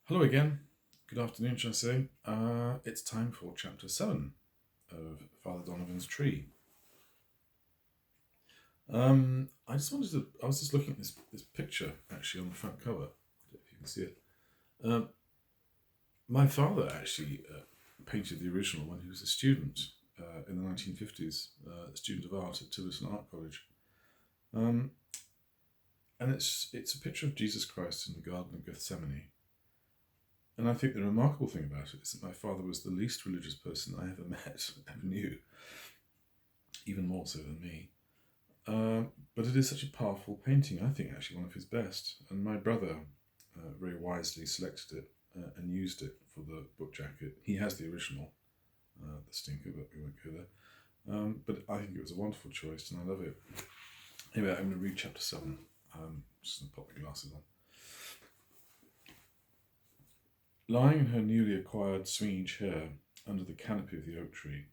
Hello again. Good afternoon, shall I say? It's time for chapter 7 of Father Donovan's Tree. I was just looking at this picture actually on the front cover. I don't know if you can see it. Um, my father actually painted the original when he was a student in the 1950s, a student of art at Tiverton Art College. Um, and it's a picture of Jesus Christ in the Garden of Gethsemane. And I think the remarkable thing about it is that my father was the least religious person I ever met, ever knew, even more so than me. But it is such a powerful painting, I think actually one of his best. And my brother very wisely selected it and used it for the book jacket. He has the original, the stinker, but we won't go there. But I think it was a wonderful choice and I love it. Anyway, I'm going to read chapter 7. Just going to pop my glasses on. Lying in her newly acquired swinging chair under the canopy of the oak tree,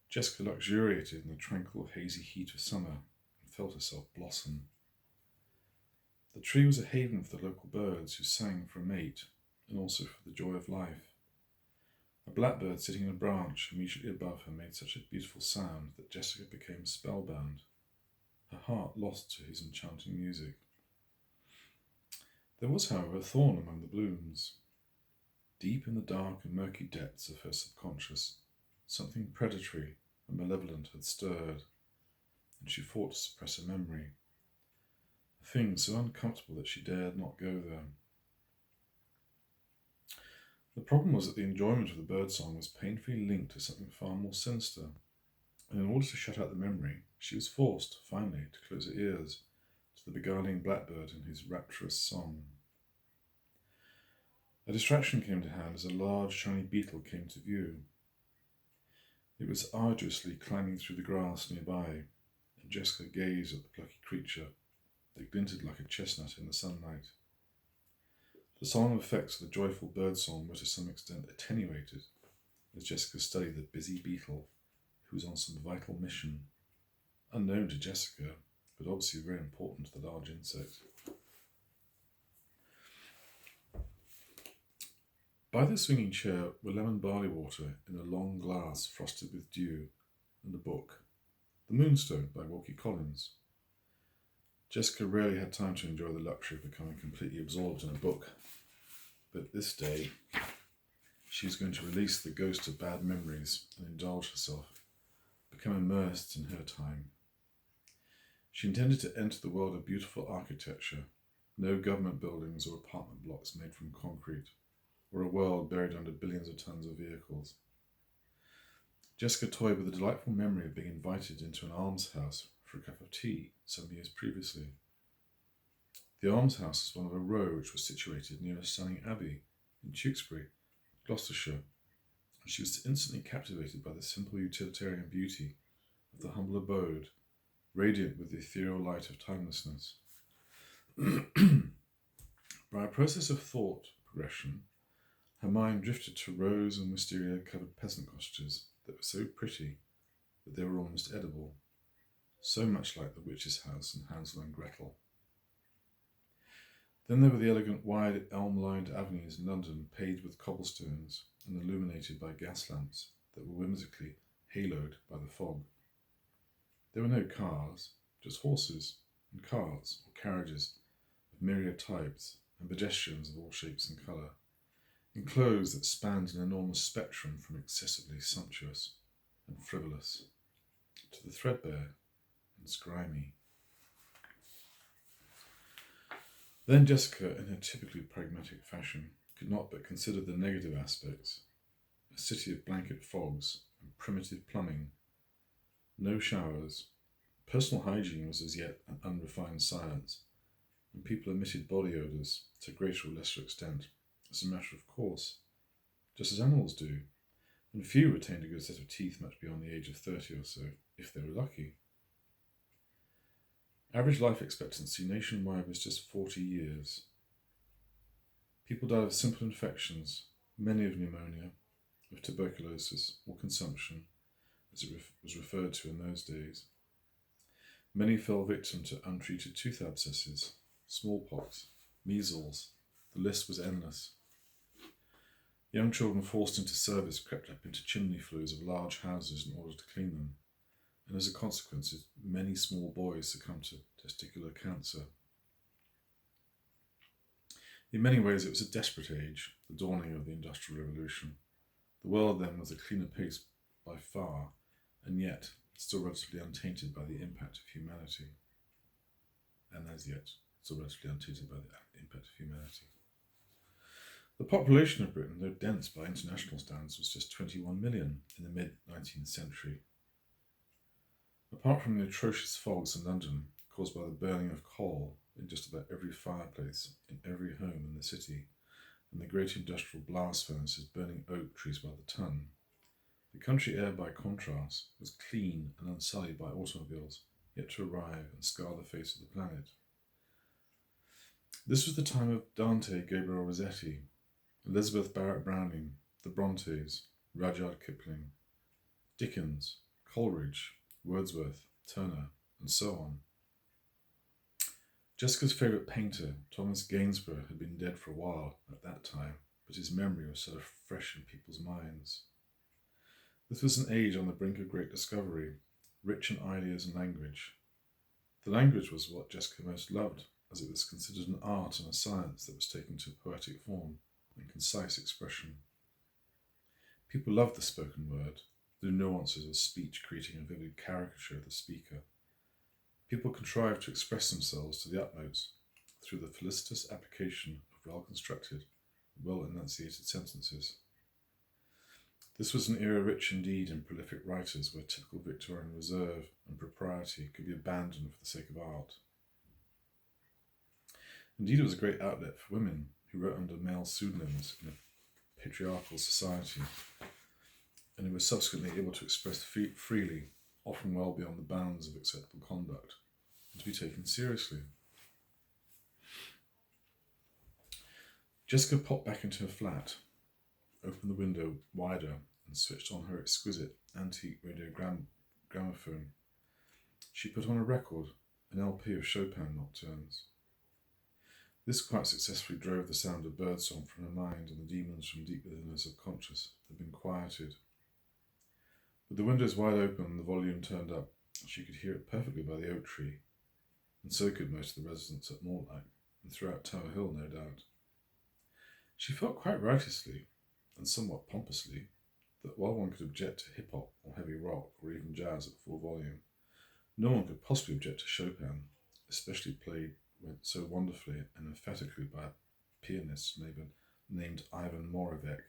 Jessica luxuriated in the tranquil, hazy heat of summer and felt herself blossom. The tree was a haven for the local birds who sang for a mate and also for the joy of life. A blackbird sitting in a branch immediately above her made such a beautiful sound that Jessica became spellbound, her heart lost to his enchanting music. There was, however, a thorn among the blooms. Deep in the dark and murky depths of her subconscious, something predatory and malevolent had stirred, and she fought to suppress a memory, a thing so uncomfortable that she dared not go there. The problem was that the enjoyment of the birdsong was painfully linked to something far more sinister, and in order to shut out the memory, she was forced, finally, to close her ears to the beguiling blackbird and his rapturous song. A distraction came to hand as a large, shiny beetle came to view. It was arduously climbing through the grass nearby, and Jessica gazed at the plucky creature that glinted like a chestnut in the sunlight. The solemn effects of the joyful birdsong were to some extent attenuated as Jessica studied the busy beetle who was on some vital mission, unknown to Jessica, but obviously very important to the large insect. By the swinging chair were lemon barley water in a long glass frosted with dew, and a book, The Moonstone by Wilkie Collins. Jessica rarely had time to enjoy the luxury of becoming completely absorbed in a book, but this day she was going to release the ghost of bad memories and indulge herself, become immersed in her time. She intended to enter the world of beautiful architecture, no government buildings or apartment blocks made from concrete, or a world buried under billions of tons of vehicles. Jessica toyed with the delightful memory of being invited into an almshouse for a cup of tea some years previously. The almshouse was one of a row which was situated near a stunning abbey in Tewkesbury, Gloucestershire, and she was instantly captivated by the simple utilitarian beauty of the humble abode, radiant with the ethereal light of timelessness. By a process of thought progression, her mind drifted to rose and wisteria-covered peasant cottages that were so pretty that they were almost edible, so much like the witch's house in Hansel and Gretel. Then there were the elegant, wide, elm-lined avenues in London, paved with cobblestones and illuminated by gas lamps that were whimsically haloed by the fog. There were no cars, just horses and carts or carriages of myriad types and pedestrians of all shapes and colour, in clothes that spanned an enormous spectrum from excessively sumptuous and frivolous to the threadbare and sgrimy. Then Jessica, in her typically pragmatic fashion, could not but consider the negative aspects. A city of blanket fogs and primitive plumbing, no showers, personal hygiene was as yet an unrefined science, and people emitted body odours to greater or lesser extent as a matter of course, just as animals do, and few retained a good set of teeth much beyond the age of 30 or so, if they were lucky. Average life expectancy nationwide was just 40 years. People died of simple infections, many of pneumonia, of tuberculosis or consumption, as it was referred to in those days. Many fell victim to untreated tooth abscesses, smallpox, measles. The list was endless. Young children forced into service crept up into chimney flues of large houses in order to clean them, and as a consequence, many small boys succumbed to testicular cancer. In many ways, it was a desperate age, the dawning of the Industrial Revolution. The world then was a cleaner place by far, and yet still relatively untainted by the impact of humanity. And as yet, still relatively untainted by the impact of humanity. The population of Britain, though dense by international standards, was just 21 million in the mid-19th century. Apart from the atrocious fogs in London, caused by the burning of coal in just about every fireplace in every home in the city, and the great industrial blast furnaces burning oak trees by the ton, the country air, by contrast, was clean and unsullied by automobiles, yet to arrive and scar the face of the planet. This was the time of Dante Gabriel Rossetti, Elizabeth Barrett Browning, the Brontes, Rudyard Kipling, Dickens, Coleridge, Wordsworth, Turner, and so on. Jessica's favourite painter, Thomas Gainsborough, had been dead for a while at that time, but his memory was still fresh in people's minds. This was an age on the brink of great discovery, rich in ideas and language. The language was what Jessica most loved, as it was considered an art and a science that was taken to poetic form and concise expression. People loved the spoken word, the nuances of speech creating a vivid caricature of the speaker. People contrived to express themselves to the utmost through the felicitous application of well-constructed, well-enunciated sentences. This was an era rich indeed in prolific writers, where typical Victorian reserve and propriety could be abandoned for the sake of art. Indeed, it was a great outlet for women who wrote under male pseudonyms in a patriarchal society, and who were subsequently able to express freely, often well beyond the bounds of acceptable conduct, and to be taken seriously. Jessica popped back into her flat, opened the window wider, and switched on her exquisite antique radio gramophone. She put on a record, an LP of Chopin nocturnes. This quite successfully drove the sound of birdsong from her mind, and the demons from deep within her subconscious had been quieted. With the windows wide open and the volume turned up, she could hear it perfectly by the oak tree, and so could most of the residents at Mortlake, and throughout Tower Hill, no doubt. She felt quite righteously, and somewhat pompously, that while one could object to hip-hop or heavy rock or even jazz at full volume, no one could possibly object to Chopin, especially played so wonderfully and emphatically by a pianist named Ivan Moravec.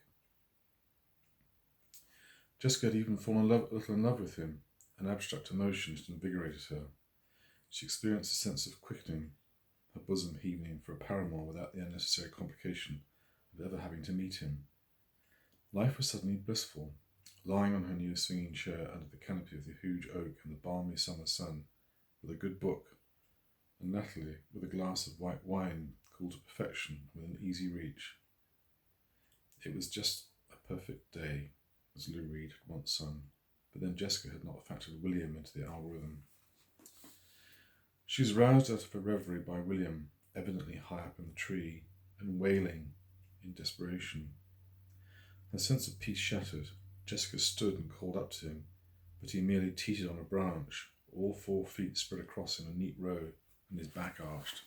Jessica had even fallen a little in love with him, an abstract emotion that invigorated her. She experienced a sense of quickening, her bosom heaving for a paramour without the unnecessary complication of ever having to meet him. Life was suddenly blissful, lying on her new swinging chair under the canopy of the huge oak in the balmy summer sun, with a good book, and latterly with a glass of white wine cooled to perfection within easy reach. It was just a perfect day, as Lou Reed had once sung, but then Jessica had not factored William into the algorithm. She was roused out of her reverie by William, evidently high up in the tree, and wailing in desperation. Her sense of peace shattered, Jessica stood and called up to him, but he merely teetered on a branch, all 4 feet spread across in a neat row, and his back arched.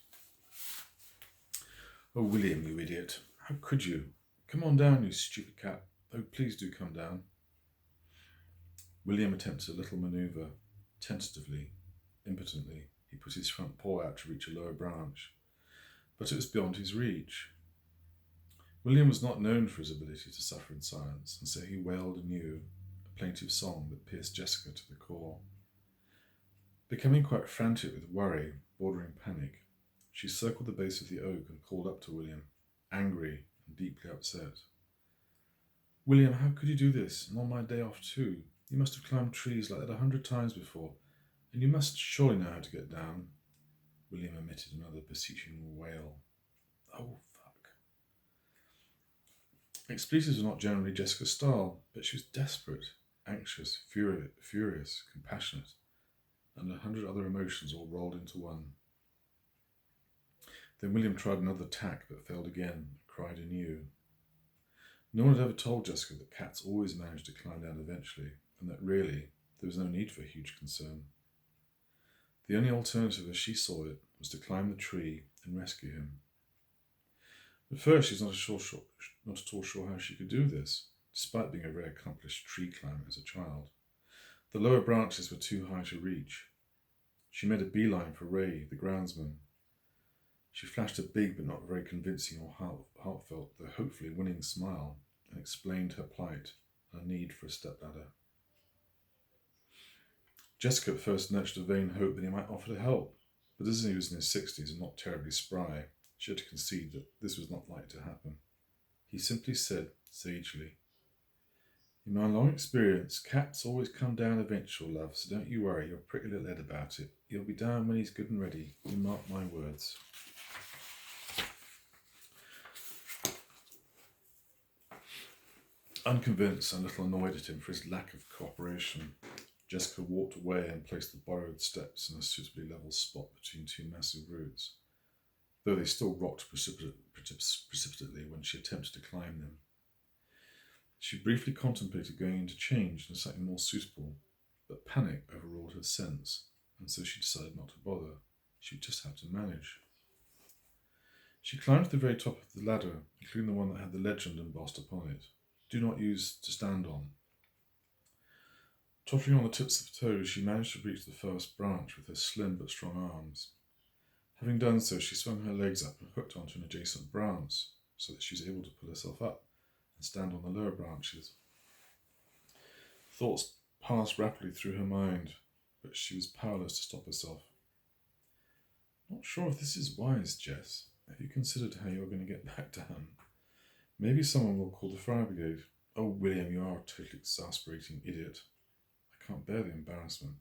"Oh, William, you idiot. How could you? Come on down, you stupid cat. Oh, please do come down." William attempted a little manoeuvre. Tentatively, impotently, he put his front paw out to reach a lower branch, but it was beyond his reach. William was not known for his ability to suffer in silence, and so he wailed anew, a plaintive song that pierced Jessica to the core. Becoming quite frantic with worry, bordering panic, she circled the base of the oak and called up to William, angry and deeply upset. "William, how could you do this, and on my day off too? You must have climbed trees like that 100 times before, and you must surely know how to get down." William emitted another beseeching wail. Oh, fuck. Expletives were not generally Jessica's style, but she was desperate, anxious, furious, compassionate, and 100 other emotions all rolled into one. Then William tried another tack, but failed again, and cried anew. No one had ever told Jessica that cats always managed to climb down eventually, and that really there was no need for huge concern. The only alternative as she saw it was to climb the tree and rescue him. At first she was not at all sure how she could do this, despite being a very accomplished tree climber as a child. The lower branches were too high to reach. She made a beeline for Ray, the groundsman. She flashed a big but not very convincing or heartfelt, though hopefully winning smile, and explained her plight and a need for a stepladder. Jessica at first nurtured a vain hope that he might offer to help, but as he was in his 60s and not terribly spry, she had to concede that this was not likely to happen. He simply said, sagely, "In my long experience, cats always come down eventual, love, so don't you worry your pretty little head about it. He'll be down when he's good and ready, you mark my words." Unconvinced and a little annoyed at him for his lack of cooperation, Jessica walked away and placed the borrowed steps in a suitably level spot between two massive roots, though they still rocked precipitately when she attempted to climb them. She briefly contemplated going into change into something more suitable, but panic overruled her sense, and so she decided not to bother. She would just have to manage. She climbed to the very top of the ladder, including the one that had the legend embossed upon it, "Do not use to stand on." Tottering on the tips of her toes, she managed to reach the first branch with her slim but strong arms. Having done so, she swung her legs up and hooked onto an adjacent branch, so that she was able to pull herself up and stand on the lower branches. Thoughts passed rapidly through her mind, but she was powerless to stop herself. "Not sure if this is wise, Jess. Have you considered how you're going to get back down? Maybe someone will call the fire brigade. Oh, William, you are a totally exasperating idiot. I can't bear the embarrassment."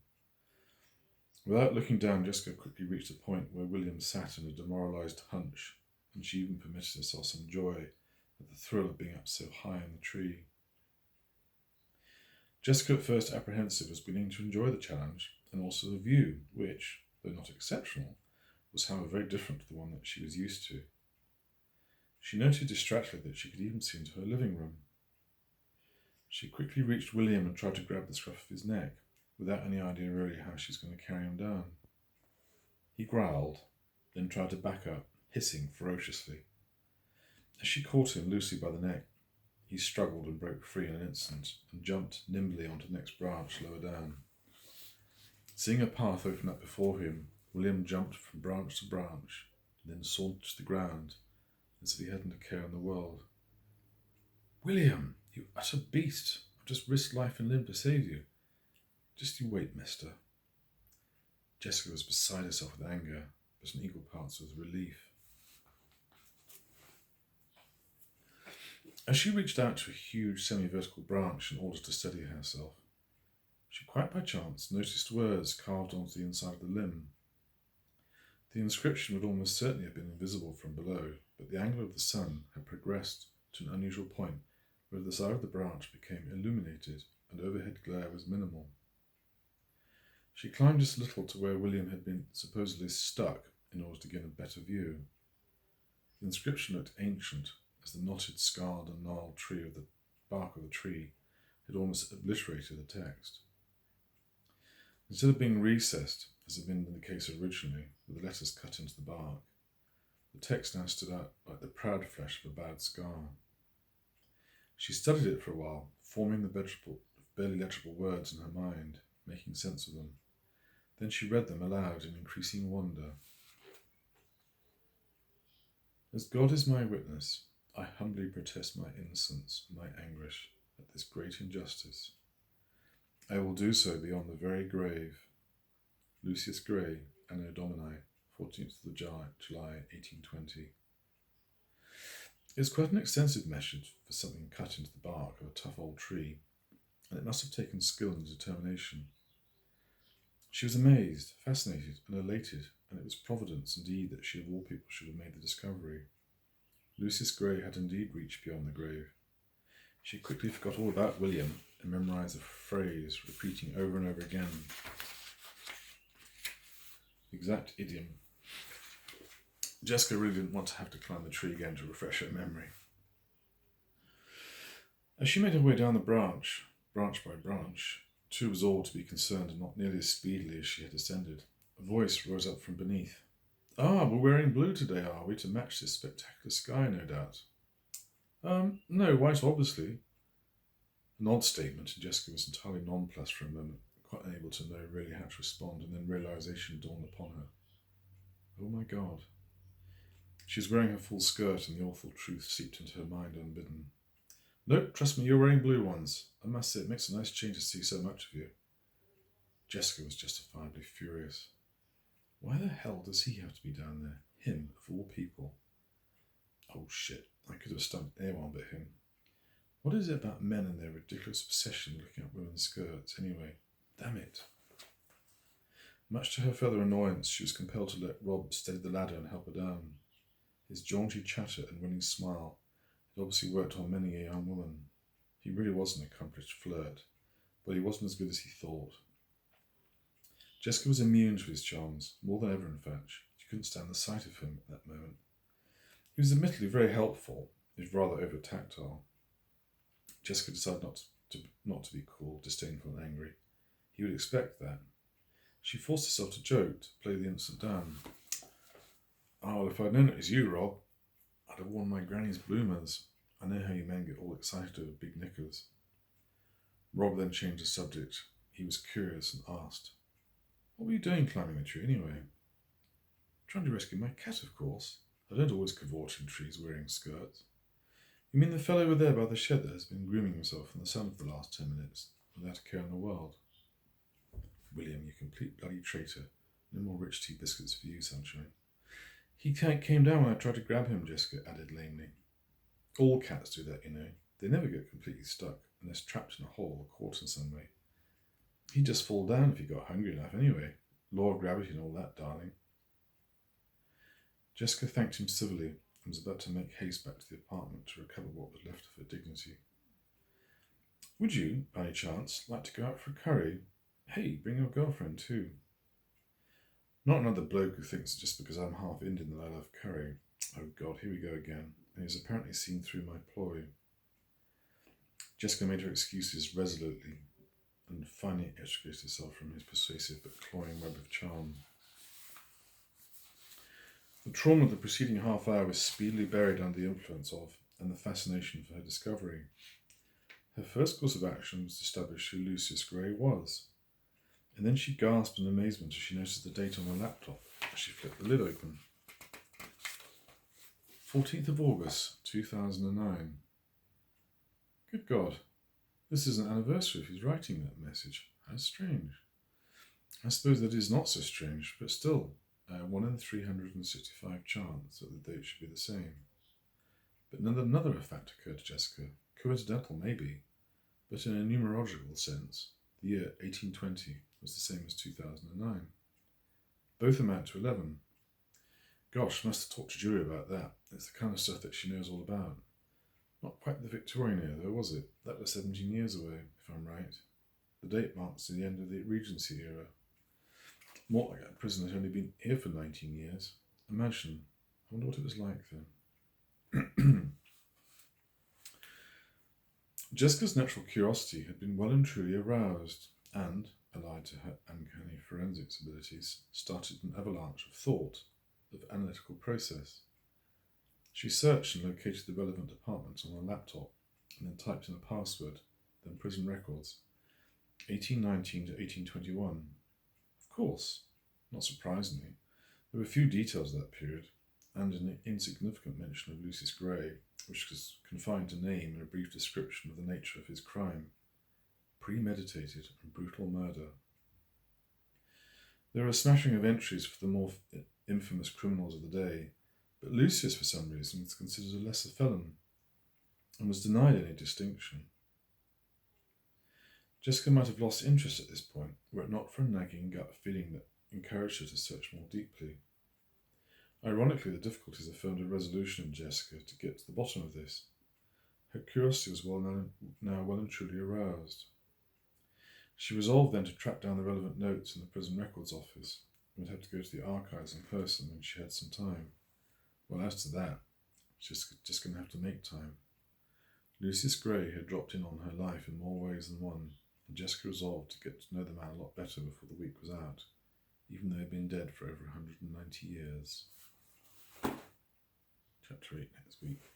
Without looking down, Jessica quickly reached a point where William sat in a demoralised hunch, and she even permitted herself some joy at the thrill of being up so high in the tree. Jessica, at first apprehensive, was beginning to enjoy the challenge, and also the view, which, though not exceptional, was however very different to the one that she was used to. She noted distractedly that she could even see into her living room. She quickly reached William and tried to grab the scruff of his neck, without any idea really how she was going to carry him down. He growled, then tried to back up, hissing ferociously. As she caught him loosely by the neck, he struggled and broke free in an instant, and jumped nimbly onto the next branch lower down. Seeing a path open up before him, William jumped from branch to branch, and then sauntered to the ground, as if he hadn't a care in the world. "William, you utter beast! I've just risked life and limb to save you. Just you wait, mister." Jessica was beside herself with anger, but in equal parts with relief. As she reached out to a huge semi-vertical branch in order to steady herself, she quite by chance noticed words carved onto the inside of the limb. The inscription would almost certainly have been invisible from below, but the angle of the sun had progressed to an unusual point where the side of the branch became illuminated and overhead glare was minimal. She climbed just a little to where William had been supposedly stuck in order to gain a better view. The inscription looked ancient, as the knotted, scarred and gnarled tree of the bark of the tree had almost obliterated the text. Instead of being recessed, as had been the case originally, with the letters cut into the bark, the text now stood out like the proud flesh of a bad scar. She studied it for a while, forming the barely legible words in her mind, making sense of them. Then she read them aloud in increasing wonder. "As God is my witness, I humbly protest my innocence and my anguish at this great injustice. I will do so beyond the very grave. Lucius Gray, Anno Domini, 14th of July 1820. It's quite an extensive message for something cut into the bark of a tough old tree, and it must have taken skill and determination. She was amazed, fascinated, and elated, and it was Providence indeed that she of all people should have made the discovery. Lucius Gray had indeed reached beyond the grave. She quickly forgot all about William and memorised a phrase, repeating over and over again the exact idiom. Jessica really didn't want to have to climb the tree again to refresh her memory. As she made her way down the branch by branch, too resolved to be concerned and not nearly as speedily as she had ascended, a voice rose up from beneath. "Ah, we're wearing blue today, are we, to match this spectacular sky, no doubt?" No, white, obviously." An odd statement, and Jessica was entirely nonplussed for a moment, quite unable to know really how to respond, and then realization dawned upon her. Oh my God. She was wearing her full skirt, and the awful truth seeped into her mind unbidden. "Nope, trust me, you're wearing blue ones. I must say, it makes a nice change to see so much of you." Jessica was justifiably furious. Why the hell does he have to be down there? Him, of all people. Oh shit, I could have stumped anyone but him. What is it about men and their ridiculous obsession looking at women's skirts, anyway? Damn it. Much to her further annoyance, she was compelled to let Rob steady the ladder and help her down. His jaunty chatter and winning smile had obviously worked on many a young woman. He really was an accomplished flirt, but he wasn't as good as he thought. Jessica was immune to his charms, more than ever in fact. She couldn't stand the sight of him at that moment. He was admittedly very helpful, if rather over-tactile. Jessica decided not to be cool, disdainful and angry. He would expect that. She forced herself to joke, to play the innocent down. "Oh, well, if I'd known it was you, Rob, I'd have worn my granny's bloomers. I know how you men get all excited over big knickers." Rob then changed the subject. He was curious and asked, "What were you doing climbing the tree anyway?" "Trying to rescue my cat, of course. I don't always cavort in trees wearing skirts." "You mean the fellow over there by the shed that has been grooming himself in the sun for the last 10 minutes, without a care in the world?" "William, you complete bloody traitor. No more rich tea biscuits for you, sunshine." "He came down when I tried to grab him," Jessica added lamely. "All cats do that, you know. They never get completely stuck, unless trapped in a hole or caught in some way. He'd just fall down if he got hungry enough anyway. Law of gravity and all that, darling." Jessica thanked him civilly and was about to make haste back to the apartment to recover what was left of her dignity. "Would you, by any chance, like to go out for a curry? Hey, bring your girlfriend too." "Not another bloke who thinks just because I'm half Indian that I love curry. Oh God, here we go again. And he's apparently seen through my ploy." Jessica made her excuses resolutely and finally extricated herself from his persuasive but cloying web of charm. The trauma of the preceding half hour was speedily buried under the influence of and the fascination for her discovery. Her first course of action was to establish who Lucius Gray was, and then she gasped in amazement as she noticed the date on her laptop as she flipped the lid open. 14th of August, 2009. Good God, this is an anniversary of his writing that message. How strange. I suppose that is not so strange, but still, 1 in 365 chance that the date should be the same. But another fact occurred to Jessica, coincidental maybe, but in a numerological sense, the year 1820 was the same as 2009. Both amount to 11. Gosh, must have talked to Julie about that. It's the kind of stuff that she knows all about. Not quite the Victorian era, though, was it? That was 17 years away, if I'm right. The date marks the end of the Regency era. More like that prison had only been here for 19 years. Imagine. I wonder what it was like then. Jessica's natural curiosity had been well and truly aroused, and, allied to her uncanny forensics abilities, started an avalanche of thought, of analytical process. She searched and located the relevant departments on her laptop, and then typed in a password, then prison records, 1819 to 1821. Of course, not surprisingly, there were few details of that period, and an insignificant mention of Lucius Gray, which was confined to name and a brief description of the nature of his crime. Premeditated and brutal murder. There are a smattering of entries for the more infamous criminals of the day, but Lucius, for some reason, was considered a lesser felon, and was denied any distinction. Jessica might have lost interest at this point, were it not for a nagging gut feeling that encouraged her to search more deeply. Ironically, the difficulties affirmed a resolution in Jessica to get to the bottom of this. Her curiosity was now well and truly aroused. She resolved then to track down the relevant notes in the prison records office, and would have to go to the archives in person when she had some time. Well, as to that, she's just going to have to make time. Lucius Gray had dropped in on her life in more ways than one, and Jessica resolved to get to know the man a lot better before the week was out, even though he had been dead for over 190 years. Chapter 8 next week.